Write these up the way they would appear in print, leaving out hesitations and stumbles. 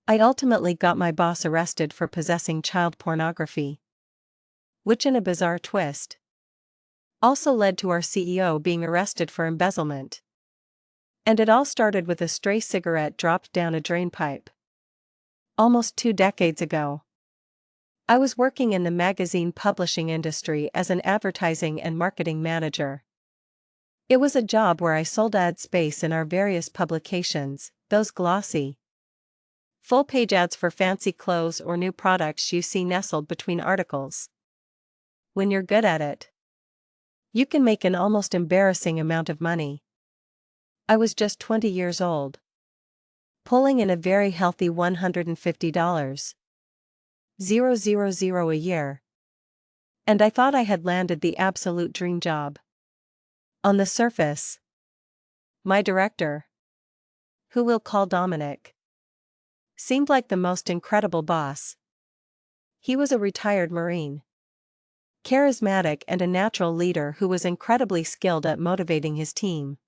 I ultimately got my boss arrested for possessing child pornography, which in a bizarre twist also led to our CEO being arrested for embezzlement. And it all started with a stray cigarette dropped down a drainpipe. Almost 2 decades ago, I was working in the magazine publishing industry as an advertising and marketing manager. It was a job where I sold ad space in our various publications, those glossy, full-page ads for fancy clothes or new products you see nestled between articles. When you're good at it, you can make an almost embarrassing amount of money. I was just 20 years old, pulling in a very healthy $150,000 a year. And I thought I had landed the absolute dream job. On the surface, my director, who we'll call Dominic, seemed like the most incredible boss. He was a retired Marine, charismatic and a natural leader who was incredibly skilled at motivating his team.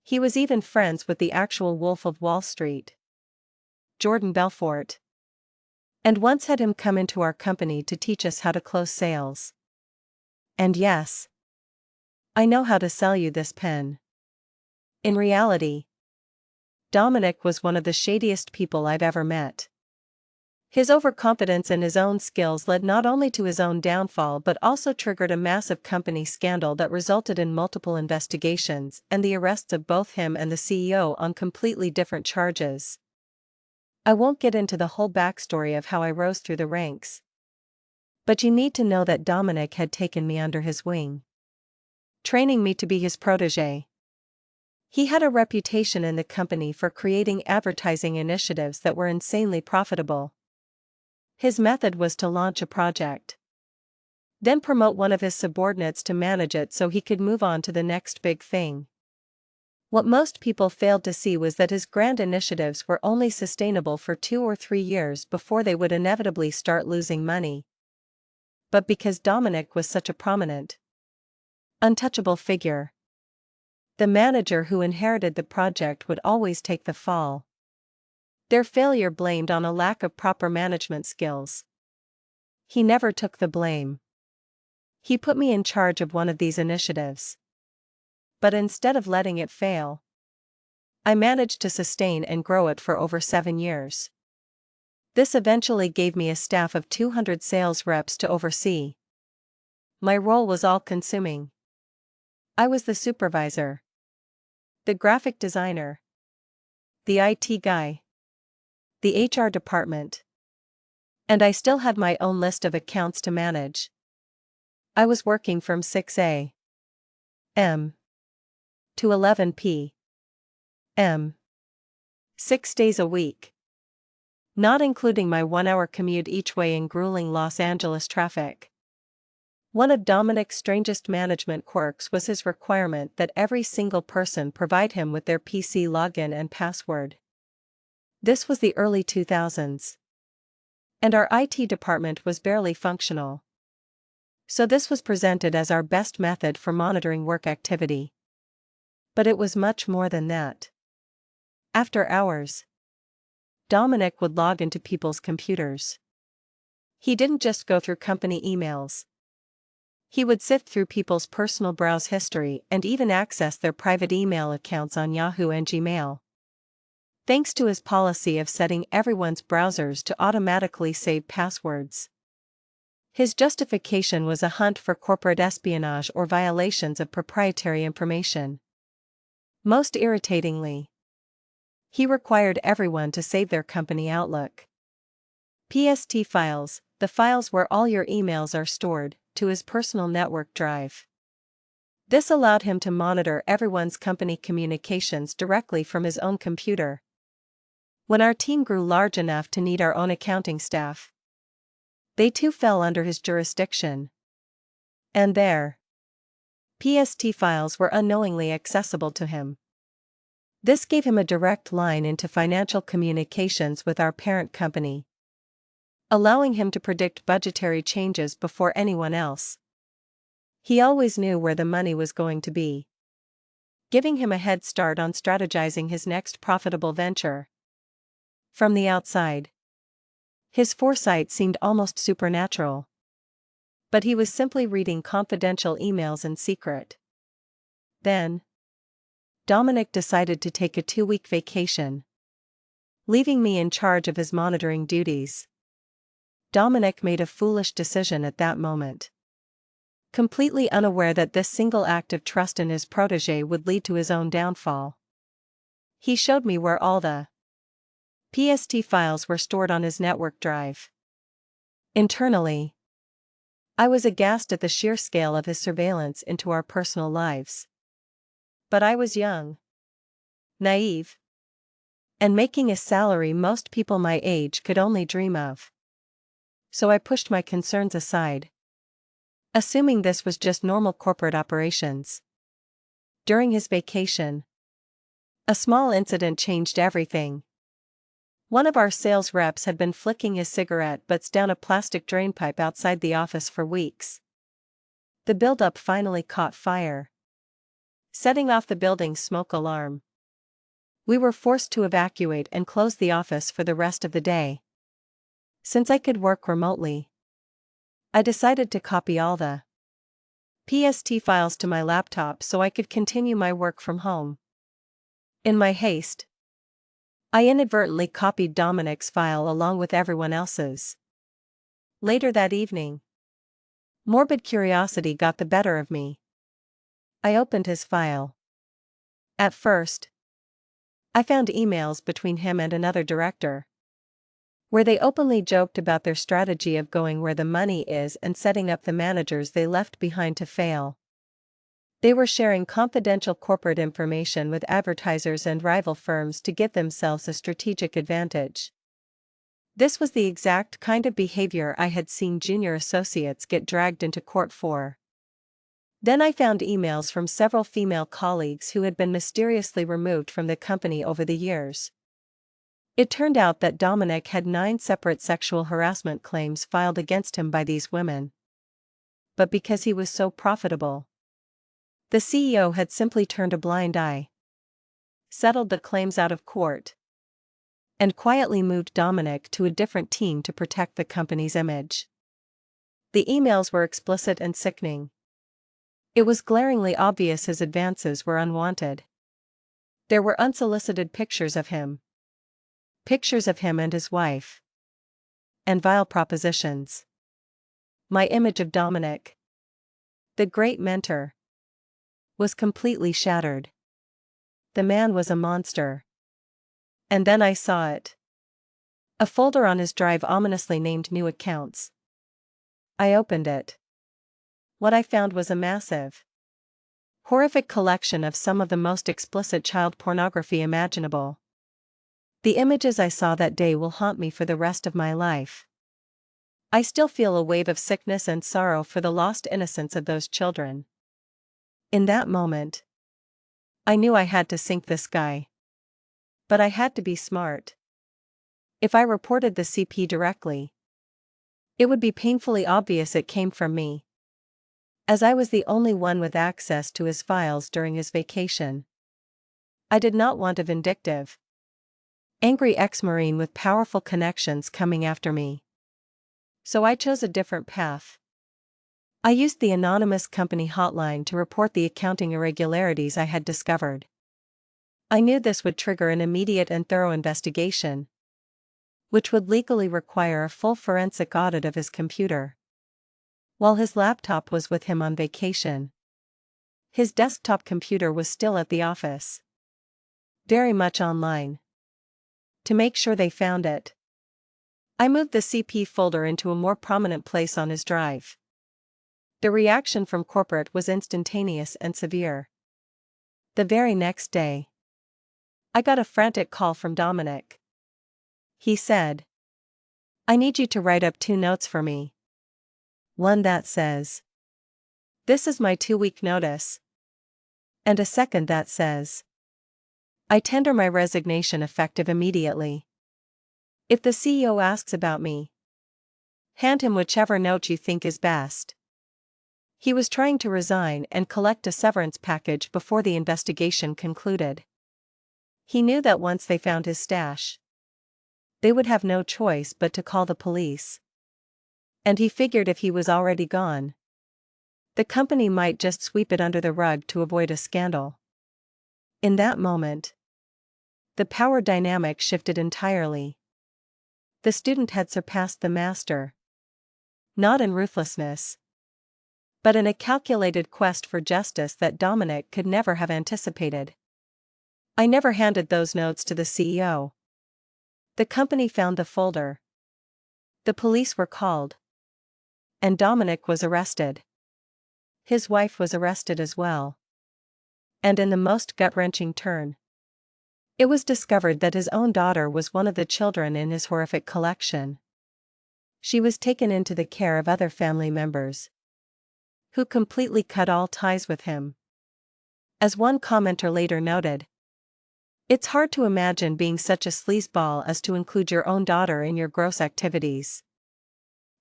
He was even friends with the actual Wolf of Wall Street, Jordan Belfort, and once had him come into our company to teach us how to close sales. And yes, I know how to sell you this pen. In reality, Dominic was one of the shadiest people I've ever met. His overconfidence in his own skills led not only to his own downfall but also triggered a massive company scandal that resulted in multiple investigations and the arrests of both him and the CEO on completely different charges. I won't get into the whole backstory of how I rose through the ranks, but you need to know that Dominic had taken me under his wing, training me to be his protégé. He had a reputation in the company for creating advertising initiatives that were insanely profitable. His method was to launch a project, then promote one of his subordinates to manage it so he could move on to the next big thing. What most people failed to see was that his grand initiatives were only sustainable for 2 or 3 years before they would inevitably start losing money. But because Dominic was such a prominent, untouchable figure, the manager who inherited the project would always take the fall. Their failure blamed on a lack of proper management skills. He never took the blame. He put me in charge of one of these initiatives. But instead of letting it fail, I managed to sustain and grow it for over 7 years. This eventually gave me a staff of 200 sales reps to oversee. My role was all-consuming. I was the supervisor, the graphic designer, the IT guy, the HR department, and I still had my own list of accounts to manage. I was working from 6 a.m. to 11 p.m. 6 days a week, not including my 1-hour commute each way in grueling Los Angeles traffic. One of Dominic's strangest management quirks was his requirement that every single person provide him with their PC login and password. This was the early 2000s, and our IT department was barely functional. So this was presented as our best method for monitoring work activity. But it was much more than that. After hours, Dominic would log into people's computers. He didn't just go through company emails. He would sift through people's personal browse history and even access their private email accounts on Yahoo and Gmail. Thanks to his policy of setting everyone's browsers to automatically save passwords. His justification was a hunt for corporate espionage or violations of proprietary information. Most irritatingly, he required everyone to save their company Outlook PST files, the files where all your emails are stored, to his personal network drive. This allowed him to monitor everyone's company communications directly from his own computer. When our team grew large enough to need our own accounting staff, they too fell under his jurisdiction. And their PST files were unknowingly accessible to him. This gave him a direct line into financial communications with our parent company, allowing him to predict budgetary changes before anyone else. He always knew where the money was going to be, giving him a head start on strategizing his next profitable venture. From the outside, his foresight seemed almost supernatural. But he was simply reading confidential emails in secret. Then, Dominic decided to take a 2-week vacation, leaving me in charge of his monitoring duties. Dominic made a foolish decision at that moment. Completely unaware that this single act of trust in his protégé would lead to his own downfall. He showed me where all the PST files were stored on his network drive. Internally, I was aghast at the sheer scale of his surveillance into our personal lives. But I was young, naive, and making a salary most people my age could only dream of. So I pushed my concerns aside, assuming this was just normal corporate operations. During his vacation, a small incident changed everything. One of our sales reps had been flicking his cigarette butts down a plastic drainpipe outside the office for weeks. The buildup finally caught fire, setting off the building's smoke alarm. We were forced to evacuate and close the office for the rest of the day. Since I could work remotely, I decided to copy all the PST files to my laptop so I could continue my work from home. In my haste, I inadvertently copied Dominic's file along with everyone else's. Later that evening, morbid curiosity got the better of me. I opened his file. At first, I found emails between him and another director, where they openly joked about their strategy of going where the money is and setting up the managers they left behind to fail. They were sharing confidential corporate information with advertisers and rival firms to give themselves a strategic advantage. This was the exact kind of behavior I had seen junior associates get dragged into court for. Then I found emails from several female colleagues who had been mysteriously removed from the company over the years. It turned out that Dominic had 9 separate sexual harassment claims filed against him by these women. But because he was so profitable, the CEO had simply turned a blind eye, settled the claims out of court, and quietly moved Dominic to a different team to protect the company's image. The emails were explicit and sickening. It was glaringly obvious his advances were unwanted. There were unsolicited pictures of him and his wife, and vile propositions. My image of Dominic, the great mentor, was completely shattered. The man was a monster. And then I saw it. A folder on his drive ominously named New Accounts. I opened it. What I found was a massive, horrific collection of some of the most explicit child pornography imaginable. The images I saw that day will haunt me for the rest of my life. I still feel a wave of sickness and sorrow for the lost innocence of those children. In that moment, I knew I had to sink this guy. But I had to be smart. If I reported the CP directly, it would be painfully obvious it came from me, as I was the only one with access to his files during his vacation. I did not want a vindictive, angry ex-Marine with powerful connections coming after me. So I chose a different path. I used the anonymous company hotline to report the accounting irregularities I had discovered. I knew this would trigger an immediate and thorough investigation, which would legally require a full forensic audit of his computer. While his laptop was with him on vacation, his desktop computer was still at the office, very much online. To make sure they found it, I moved the CP folder into a more prominent place on his drive. The reaction from corporate was instantaneous and severe. The very next day, I got a frantic call from Dominic. He said, "I need you to write up 2 notes for me. One that says, 'This is my 2-week notice,' and a second that says, 'I tender my resignation effective immediately.' If the CEO asks about me, hand him whichever note you think is best." He was trying to resign and collect a severance package before the investigation concluded. He knew that once they found his stash, They would have no choice but to call the police. And he figured if he was already gone, the company might just sweep it under the rug to avoid a scandal. In that moment, the power dynamic shifted entirely. The student had surpassed the master. Not in ruthlessness, but in a calculated quest for justice that Dominic could never have anticipated. I never handed those notes to the CEO. The company found the folder. The police were called. And Dominic was arrested. His wife was arrested as well. And in the most gut-wrenching turn, it was discovered that his own daughter was one of the children in his horrific collection. She was taken into the care of other family members, who completely cut all ties with him. As one commenter later noted, "It's hard to imagine being such a sleazeball as to include your own daughter in your gross activities."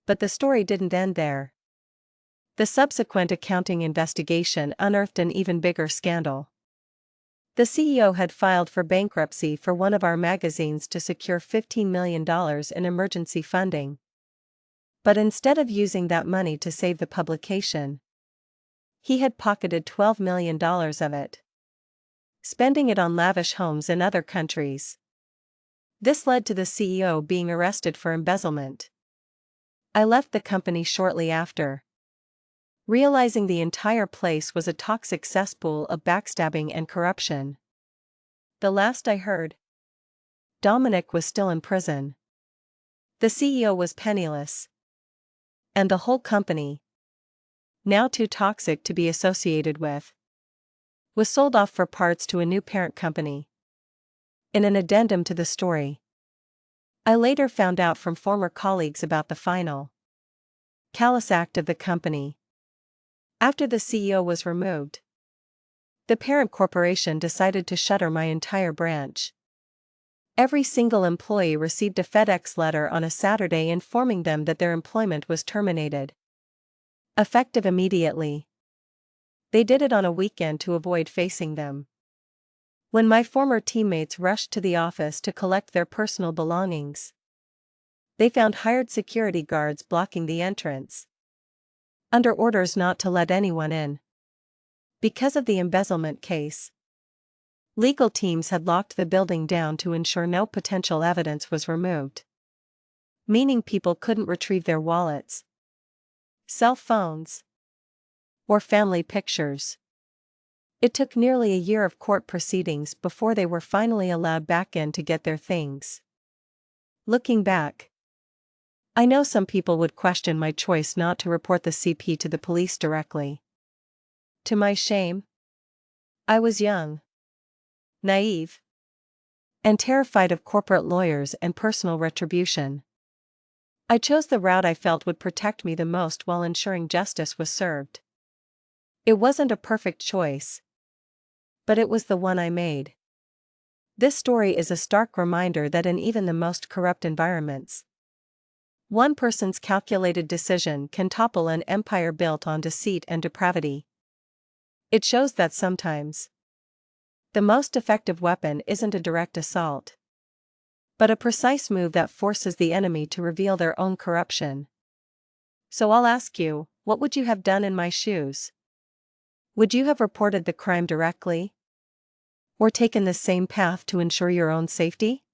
But the story didn't end there. The subsequent accounting investigation unearthed an even bigger scandal. The CEO had filed for bankruptcy for one of our magazines to secure $15 million in emergency funding. But instead of using that money to save the publication, he had pocketed $12 million of it, spending it on lavish homes in other countries. This led to the CEO being arrested for embezzlement. I left the company shortly after, realizing the entire place was a toxic cesspool of backstabbing and corruption. The last I heard, Dominic was still in prison. The CEO was penniless. And the whole company, now too toxic to be associated with, was sold off for parts to a new parent company. In an addendum to the story, I later found out from former colleagues about the final, callous act of the company. After the CEO was removed, the parent corporation decided to shutter my entire branch. Every single employee received a FedEx letter on a Saturday informing them that their employment was terminated, effective immediately. They did it on a weekend to avoid facing them. When my former teammates rushed to the office to collect their personal belongings, they found hired security guards blocking the entrance, under orders not to let anyone in. Because of the embezzlement case, legal teams had locked the building down to ensure no potential evidence was removed, meaning people couldn't retrieve their wallets, cell phones, or family pictures. It took nearly a year of court proceedings before they were finally allowed back in to get their things. Looking back, I know some people would question my choice not to report the CP to the police directly. To my shame, I was young, naive, and terrified of corporate lawyers and personal retribution. I chose the route I felt would protect me the most while ensuring justice was served. It wasn't a perfect choice, but it was the one I made. This story is a stark reminder that in even the most corrupt environments, one person's calculated decision can topple an empire built on deceit and depravity. It shows that sometimes, the most effective weapon isn't a direct assault, but a precise move that forces the enemy to reveal their own corruption. So I'll ask you, what would you have done in my shoes? Would you have reported the crime directly? Or taken the same path to ensure your own safety?